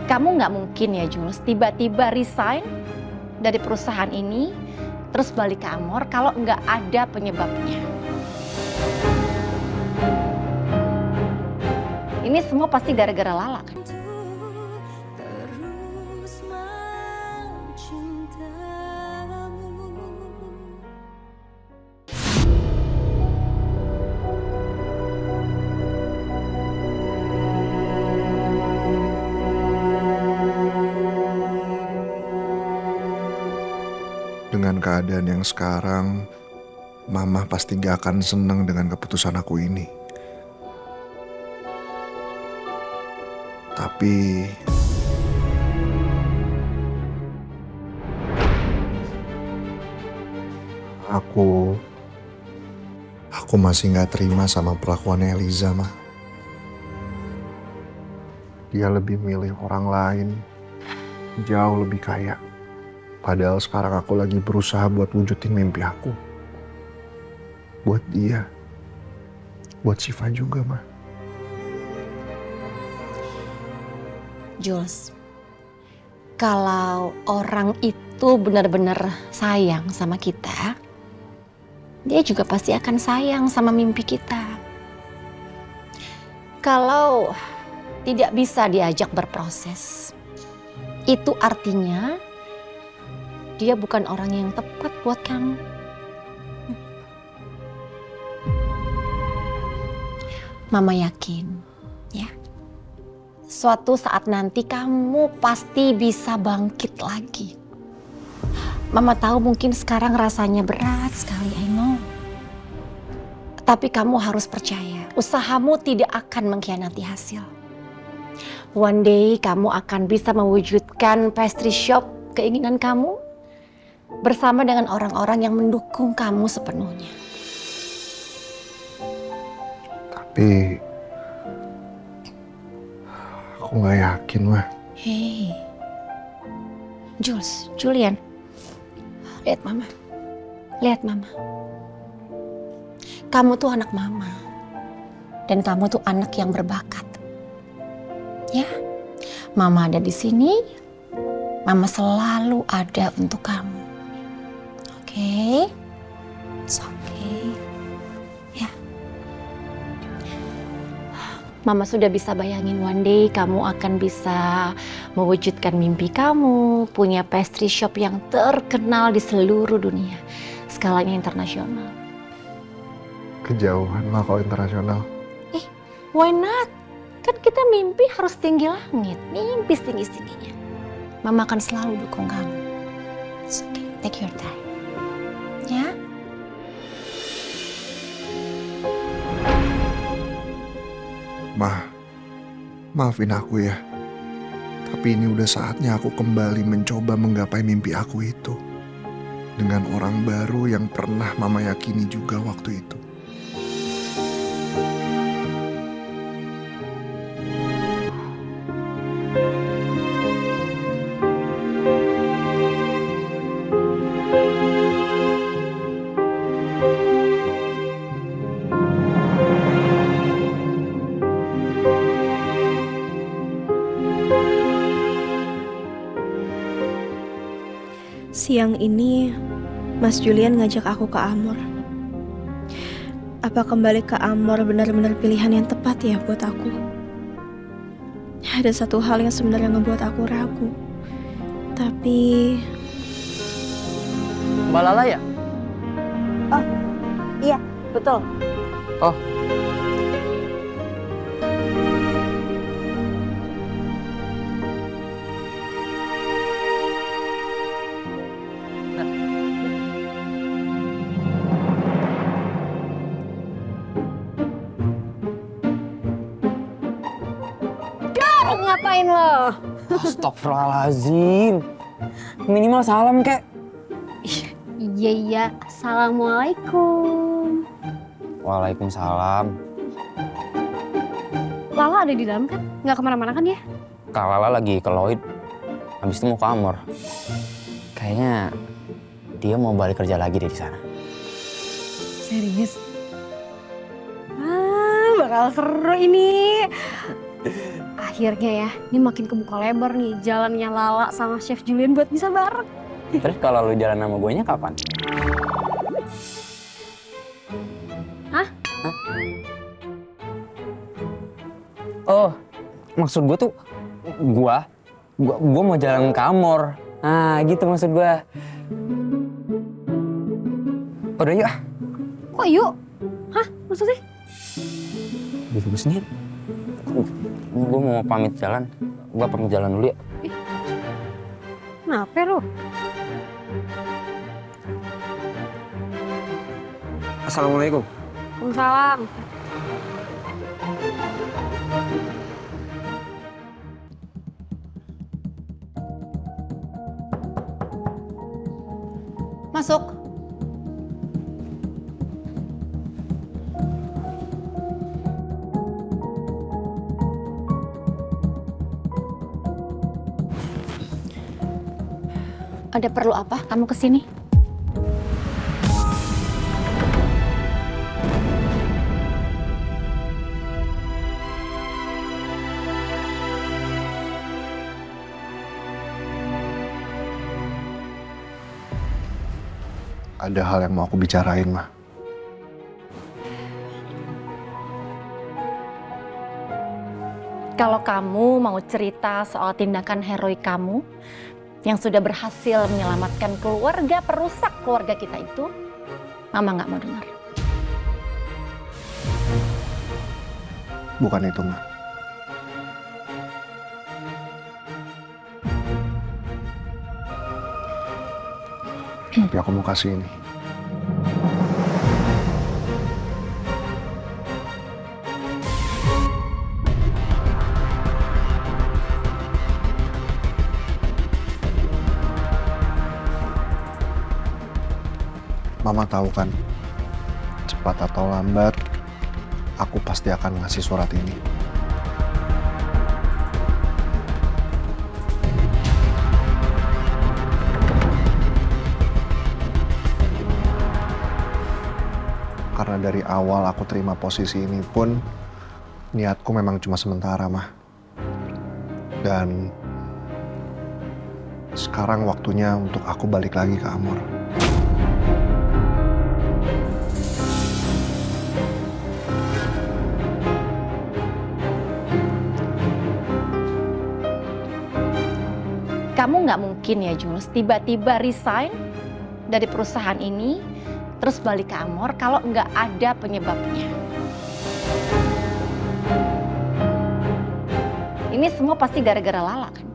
Kamu nggak mungkin ya Jules tiba-tiba resign dari perusahaan ini terus balik ke Amor kalau nggak ada penyebabnya. Ini semua pasti gara-gara Lala kan? Dengan keadaan yang sekarang, Mama pasti gak akan senang dengan keputusan aku ini. Tapi aku masih gak terima sama perlakuannya Eliza, Ma. Dia lebih milih orang lain, jauh lebih kaya. Padahal sekarang aku lagi berusaha buat wujudin mimpi aku. Buat dia. Buat Syifa juga, Ma. Jules, kalau orang itu benar-benar sayang sama kita, dia juga pasti akan sayang sama mimpi kita. Kalau tidak bisa diajak berproses, itu artinya dia bukan orang yang tepat buat kamu. Mama yakin, ya. Suatu saat nanti kamu pasti bisa bangkit lagi. Mama tahu mungkin sekarang rasanya berat sekali, I know. Tapi kamu harus percaya, usahamu tidak akan mengkhianati hasil. One day kamu akan bisa mewujudkan pastry shop keinginan kamu bersama dengan orang-orang yang mendukung kamu sepenuhnya. Tapi aku gak yakin, Ma. Hei, Julian, lihat Mama. Lihat Mama. Kamu tuh anak Mama. Dan kamu tuh anak yang berbakat. Ya, Mama ada di sini. Mama selalu ada untuk kamu. Oke? It's okay. Ya. Mama sudah bisa bayangin one day kamu akan bisa mewujudkan mimpi kamu, punya pastry shop yang terkenal di seluruh dunia, skalanya internasional. Kejauhan lah kalau internasional. Why not? Kan kita mimpi harus tinggi langit, mimpi setinggi-tingginya. Mama akan selalu dukung kamu. It's okay, take your time. Ya? Ma, maafin aku ya. Tapi ini udah saatnya aku kembali mencoba menggapai mimpi aku itu. Dengan orang baru yang pernah Mama yakini juga waktu itu. Siang ini, Mas Julian ngajak aku ke Amor. Apa kembali ke Amor benar-benar pilihan yang tepat ya buat aku? Ada satu hal yang sebenarnya ngebuat aku ragu. Tapi... Mbak Lala ya? Oh, iya, betul. Oh. Ngapain lo? Astagfirullahaladzim. Minimal salam, kek. Iya, Assalamualaikum. Waalaikumsalam. Lala ada di dalam kan? Nggak kemana-mana kan ya? Kak Lala lagi ke Lloyd. Habis itu mau ke Amor. Kayaknya dia mau balik kerja lagi deh di sana. Serius? Bakal seru ini. Akhirnya ya, ini makin kebuka lebar nih jalannya Lala sama Chef Julian buat bisa bareng. Terus kalau lu jalan sama gue nya kapan? Hah? Oh, maksud gue tuh gua mau jalan ke Amor. Nah, gitu maksud gua. Udah yuk. Kok yuk? Hah? Maksudnya? Gitu gue sendiri. Gue mau pamit jalan. Gue pamit jalan dulu ya. Kenapa lu? Assalamualaikum. Waalaikumsalam. Masuk. Ada perlu apa kamu kesini? Ada hal yang mau aku bicarain, Ma. Kalau kamu mau cerita soal tindakan heroik kamu yang sudah berhasil menyelamatkan keluarga perusak keluarga kita itu, Mama nggak mau dengar. Bukan itu, Ma. Tapi aku mau kasih ini. Mama tahu kan, cepat atau lambat, aku pasti akan ngasih surat ini. Karena dari awal aku terima posisi ini pun, niatku memang cuma sementara, Mah. Dan sekarang waktunya untuk aku balik lagi ke Amor. Kamu nggak mungkin ya, Jules, tiba-tiba resign dari perusahaan ini, terus balik ke Amor kalau nggak ada penyebabnya. Ini semua pasti gara-gara Lala kan?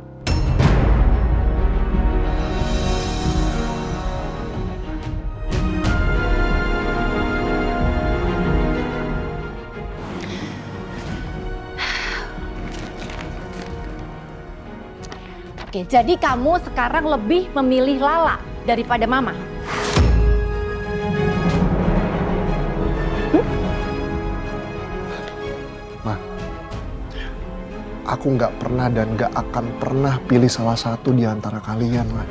Oke, jadi kamu sekarang lebih memilih Lala daripada Mama? Aku nggak pernah dan nggak akan pernah pilih salah satu di antara kalian, Ma.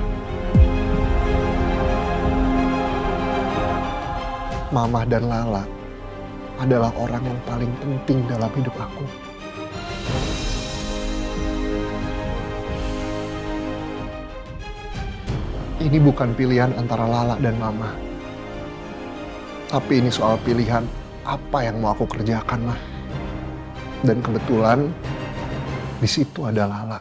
Mama dan Lala adalah orang yang paling penting dalam hidup aku. Ini bukan pilihan antara Lala dan Mama. Tapi ini soal pilihan apa yang mau aku kerjakan, Ma. Dan kebetulan di situ ada Lala.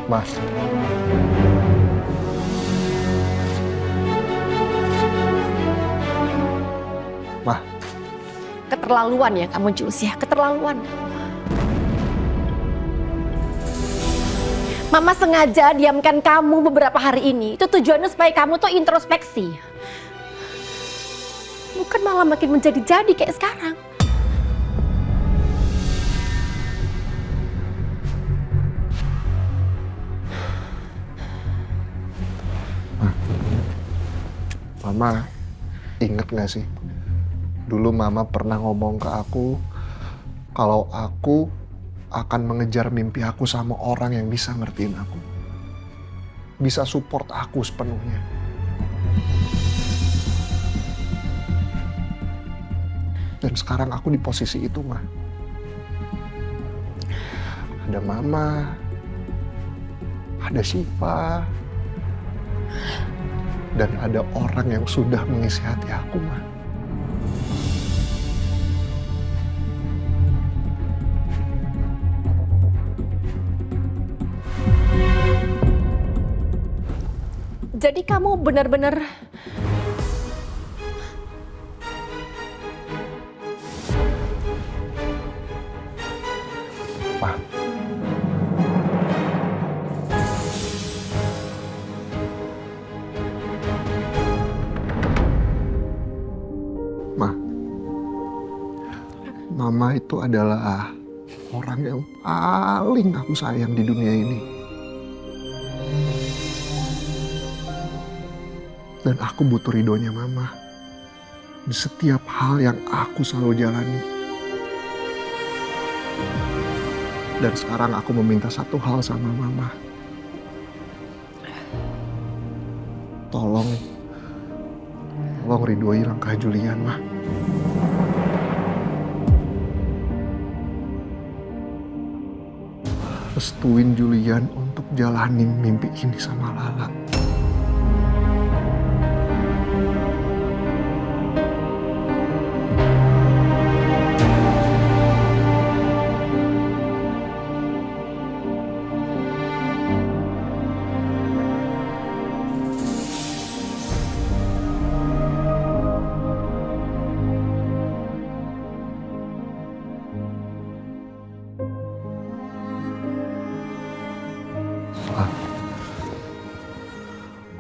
Mas. Ma. Keterlaluan ya kamu, Jules, ya, keterlaluan. Mama sengaja diamkan kamu beberapa hari ini. Itu tujuannya supaya kamu tuh introspeksi. Bukan malah makin menjadi-jadi kayak sekarang. Mama, inget gak sih? Dulu Mama pernah ngomong ke aku kalau aku akan mengejar mimpi aku sama orang yang bisa ngertiin aku. Bisa support aku sepenuhnya. Dan sekarang aku di posisi itu, Ma. Ada Mama, ada Syifa, dan ada orang yang sudah mengisi hati aku, Ma. Jadi kamu benar-benar Ma. Ma. Mama itu adalah orang yang paling aku sayang di dunia ini. Dan aku butuh ridhonya Mama di setiap hal yang aku selalu jalani. Dan sekarang aku meminta satu hal sama Mama. Tolong ridhoi langkah Julian, Ma. Restuin Julian untuk jalanin mimpi ini sama Lala.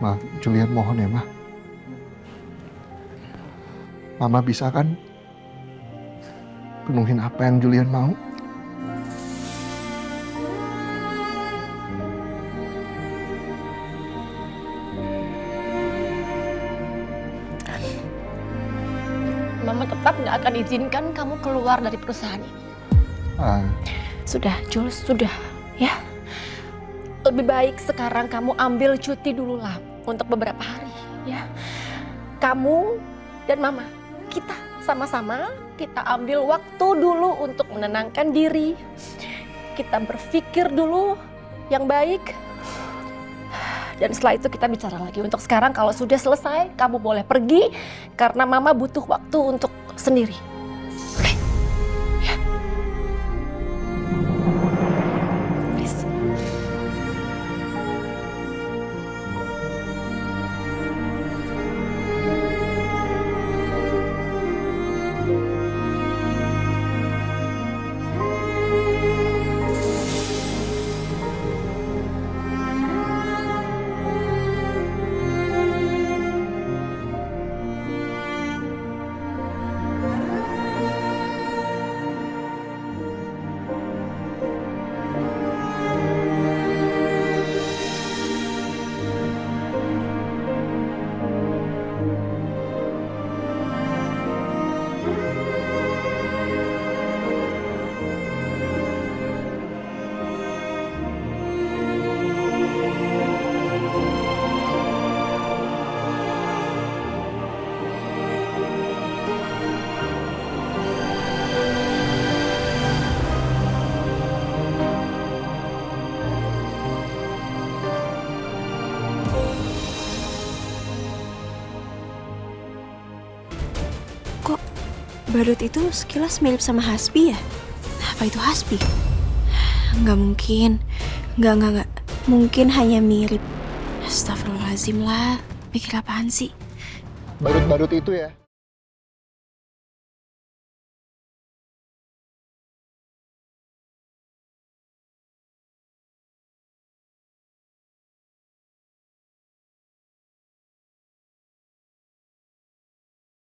Ma, Julian mohon ya, Ma. Mama bisa kan penuhin apa yang Julian mau? Mama tetap nggak akan izinkan kamu keluar dari perusahaan ini. Sudah, Jules, sudah, ya. Lebih baik sekarang kamu ambil cuti dulu lah untuk beberapa hari, ya. Kamu dan Mama, kita sama-sama kita ambil waktu dulu untuk menenangkan diri. Kita berpikir dulu yang baik. Dan setelah itu kita bicara lagi. Untuk sekarang kalau sudah selesai, kamu boleh pergi karena Mama butuh waktu untuk sendiri. Oke? Ya. Please. Kok badut itu sekilas mirip sama Hasbi ya? Apa itu Hasbi? Nggak mungkin. Nggak. Mungkin hanya mirip. Astagfirullahaladzim lah. Mikir apaan sih? Badut-badut itu ya